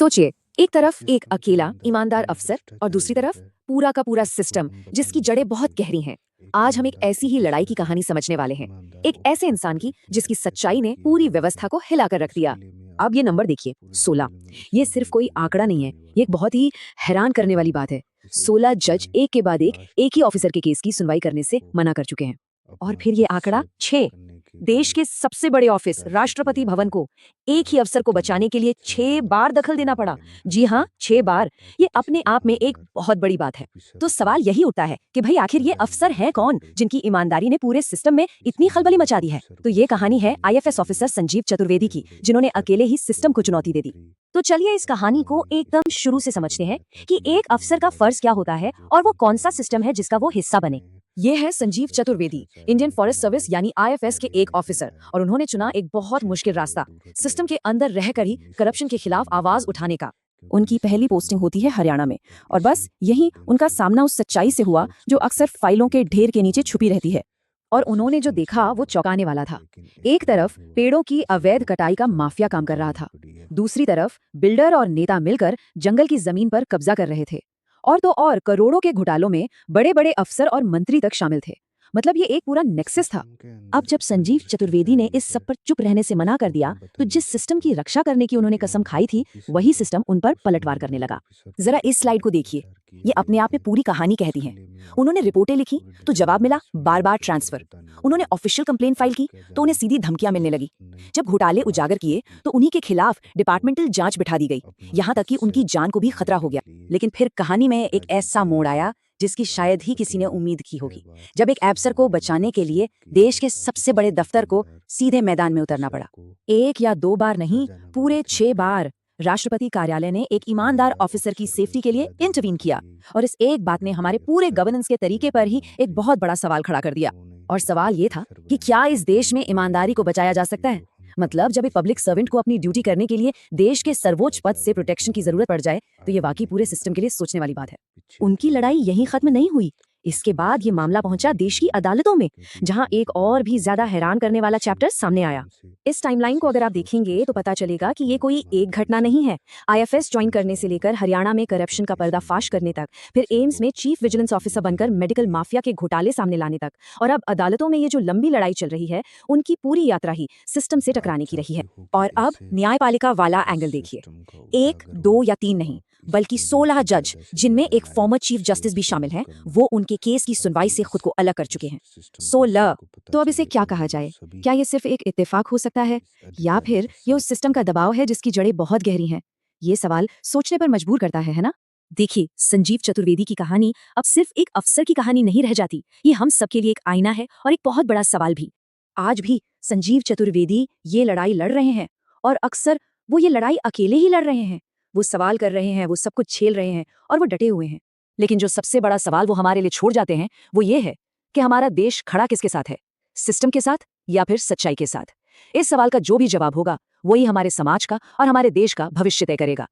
सोचिए, एक तरफ एक अकेला ईमानदार अफसर और दूसरी तरफ पूरा का पूरा सिस्टम जिसकी जड़ें बहुत गहरी हैं। आज हम एक ऐसी ही लड़ाई की कहानी समझने वाले हैं, एक ऐसे इंसान की जिसकी सच्चाई ने पूरी व्यवस्था को हिलाकर रख दिया। अब ये नंबर देखिए, 16। ये सिर्फ कोई आंकड़ा नहीं है, ये एक बहुत ही हैरान करने वाली बात है। 16 जज एक के बाद एक ही ऑफिसर के केस की सुनवाई करने से मना कर चुके हैं। और फिर ये आंकड़ा 6। देश के सबसे बड़े ऑफिस राष्ट्रपति भवन को एक ही अफसर को बचाने के लिए 6 बार दखल देना पड़ा। जी हाँ, 6 बार। ये अपने आप में एक बहुत बड़ी बात है। तो सवाल यही उठता है कि भाई आखिर ये अफसर हैं कौन जिनकी ईमानदारी ने पूरे सिस्टम में इतनी खलबली मचा दी है। तो ये कहानी है आईएफएस ऑफिसर संजीव चतुर्वेदी की, जिन्होंने अकेले ही सिस्टम को चुनौती दे दी। तो चलिए इस कहानी को एकदम शुरू से समझते हैं कि एक अफसर का फर्ज क्या होता है और वो कौन सा सिस्टम है जिसका वो हिस्सा बने। ये है Sanjeev Chaturvedi, Indian forest service यानी आईएफएस के एक ऑफिसर, और उन्होंने चुना एक बहुत मुश्किल रास्ता, सिस्टम के अंदर रहकर ही करप्शन के खिलाफ आवाज उठाने का। उनकी पहली पोस्टिंग होती है हरियाणा में, और बस यही उनका सामना उस सच्चाई से हुआ जो अक्सर फाइलों के ढेर के नीचे छुपी रहती है। और उन्होंने जो देखा वो चौंकाने वाला था। एक तरफ पेड़ों की अवैध कटाई का माफिया काम कर रहा था, दूसरी तरफ बिल्डर और नेता मिलकर जंगल की जमीन पर कब्जा कर रहे थे। और तो और करोड़ों के घोटालों में बड़े बड़े अफसर और मंत्री तक शामिल थे। मतलब ये एक पूरा नेक्सस था। अब जब संजीव चतुर्वेदी ने इस सब पर चुप रहने से मना कर दिया, तो जिस सिस्टम की रक्षा करने की उन्होंने कसम खाई थी, वही सिस्टम उन पर पलटवार करने लगा। जरा इस स्लाइड को देखिए, ये अपने आप में पूरी कहानी कहती है। उन्होंने रिपोर्टें लिखी तो जवाब मिला बार बार ट्रांसफर। उन्होंने ऑफिशियल कंप्लेंट फाइल की तो उन्हें सीधी धमकियां मिलने लगी। जब घोटाले उजागर किए तो उन्हीं के खिलाफ डिपार्टमेंटल जांच बिठा दी गई, यहाँ तक कि उनकी जान को भी खतरा हो गया। लेकिन फिर कहानी में एक ऐसा मोड़ आया जिसकी शायद ही किसी ने उम्मीद की होगी, जब एक अफसर को बचाने के लिए देश के सबसे बड़े दफ्तर को सीधे मैदान में उतरना पड़ा। एक या दो बार नहीं, पूरे 6 बार राष्ट्रपति कार्यालय ने एक ईमानदार ऑफिसर की सेफ्टी के लिए इंटरवीन किया। और इस एक बात ने हमारे पूरे गवर्नेंस के तरीके पर ही एक बहुत बड़ा सवाल खड़ा कर दिया। और सवाल ये था कि क्या इस देश में ईमानदारी को बचाया जा सकता है? मतलब जब एक पब्लिक सर्वेंट को अपनी ड्यूटी करने के लिए देश के सर्वोच्च पद से प्रोटेक्शन की जरूरत पड़ जाए, तो ये वाकई पूरे सिस्टम के लिए सोचने वाली बात है। उनकी लड़ाई यहीं खत्म नहीं हुई। इसके बाद ये मामला पहुंचा देश की अदालतों में, जहां एक और भी ज्यादा हैरान करने वाला चैप्टर सामने आया। इस टाइमलाइन को अगर आप देखेंगे तो पता चलेगा कि ये कोई एक घटना नहीं है। आईएफएस ज्वाइन करने से लेकर हरियाणा में करप्शन का पर्दाफाश करने तक, फिर एम्स में चीफ विजिलेंस ऑफिसर बनकर मेडिकल माफिया के घोटाले सामने लाने तक, और अब अदालतों में ये जो लंबी लड़ाई चल रही है, उनकी पूरी यात्रा ही सिस्टम से टकराने की रही है। और अब न्यायपालिका वाला एंगल देखिए, 1, 2 या 3 नहीं, बल्कि 16 जज, जिनमें एक फॉर्मर चीफ जस्टिस भी शामिल हैं, वो उनके केस की सुनवाई से खुद को अलग कर चुके हैं। 16। तो अब इसे क्या कहा जाए? क्या ये सिर्फ एक इत्तेफाक हो सकता है, या फिर ये उस सिस्टम का दबाव है जिसकी जड़ें बहुत गहरी हैं? ये सवाल सोचने पर मजबूर करता है ना? देखिए, संजीव चतुर्वेदी की कहानी अब सिर्फ एक अफसर की कहानी नहीं रह जाती। ये हम सबके लिए एक आईना है और एक बहुत बड़ा सवाल भी। आज भी संजीव चतुर्वेदी ये लड़ाई लड़ रहे हैं, और अक्सर वो ये लड़ाई अकेले ही लड़ रहे हैं। वो सवाल कर रहे हैं, वो सब कुछ झेल रहे हैं, और वो डटे हुए हैं। लेकिन जो सबसे बड़ा सवाल वो हमारे लिए छोड़ जाते हैं, वो ये है कि हमारा देश खड़ा किसके साथ है, सिस्टम के साथ या फिर सच्चाई के साथ? इस सवाल का जो भी जवाब होगा, वही हमारे समाज का और हमारे देश का भविष्य तय करेगा।